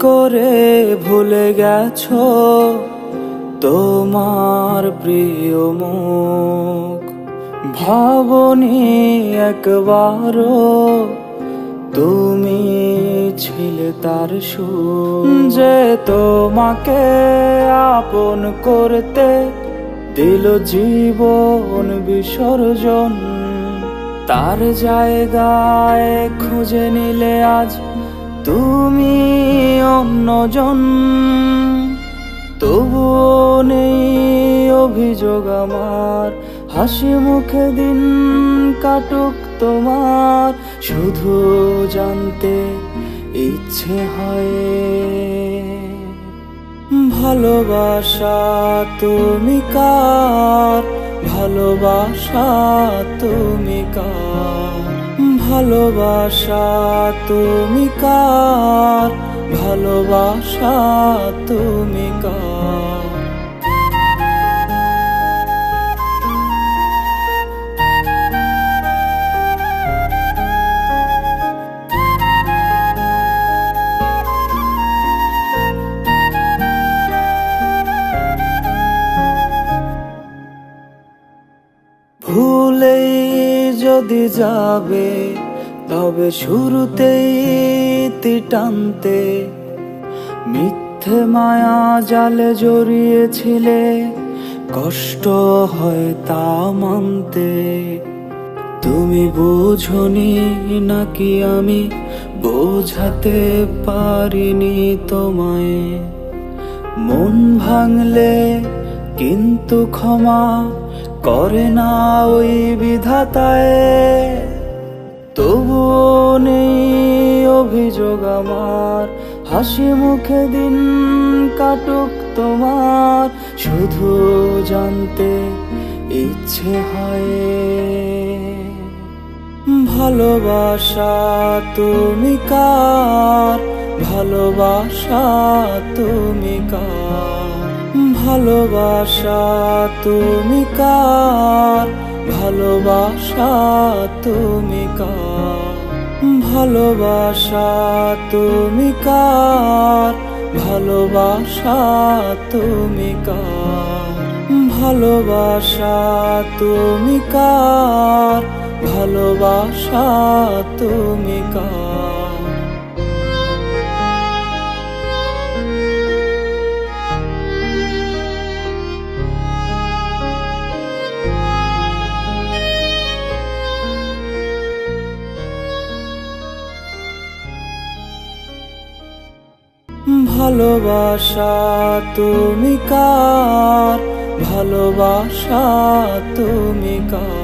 করে ভুলে গেছো তোমার প্রিয় মুখ? ভাবনি একবারও তুমি ছিলে তার সুখ, যে তোমাকে আপন করতে দিল জীবন বিসর্জন। তার জায়গায় খুঁজে নিলে আজ তুমি অন্যজন। তবুও নেই অভিযোগ আমার, হাসি মুখে দিন কাটুক তোমার। শুধু জানতে ইচ্ছে হয়, ভালোবাসা তুমি কার? ভালোবাসা তুমি কার? ভালোবাসা তুমি কার? ভালোবাসা তুমি কার? ভুলেই যদি যাবে তবে শুরুতেই টানতে। মিথ্যে মায়া জালে জড়িয়েছিলে, কষ্ট হয় তা মানতে। তুমি বোঝনি নাকি আমি বোঝাতে পারিনি তোমায়? মন ভাঙলে কিন্তু ক্ষমা করে না ওই বিধাতায়। তবুও নেই অভিযোগ আমার, হাসি মুখে দিন কাটুক তোমার। শুধু জানতে ইচ্ছে হয়, ভালোবাসা তুমি কার? ভালোবাসা তুমি কার? ভালোবাসা তুমি কার? ভালোবাসা তুমি কার? ভালোবাসা তুমি কার? ভালোবাসা তুমি কার? ভালোবাসা তুমি কার? ভালোবাসা তুমি কার? ভালোবাসা তুমি কার? ভালোবাসা তুমি কার?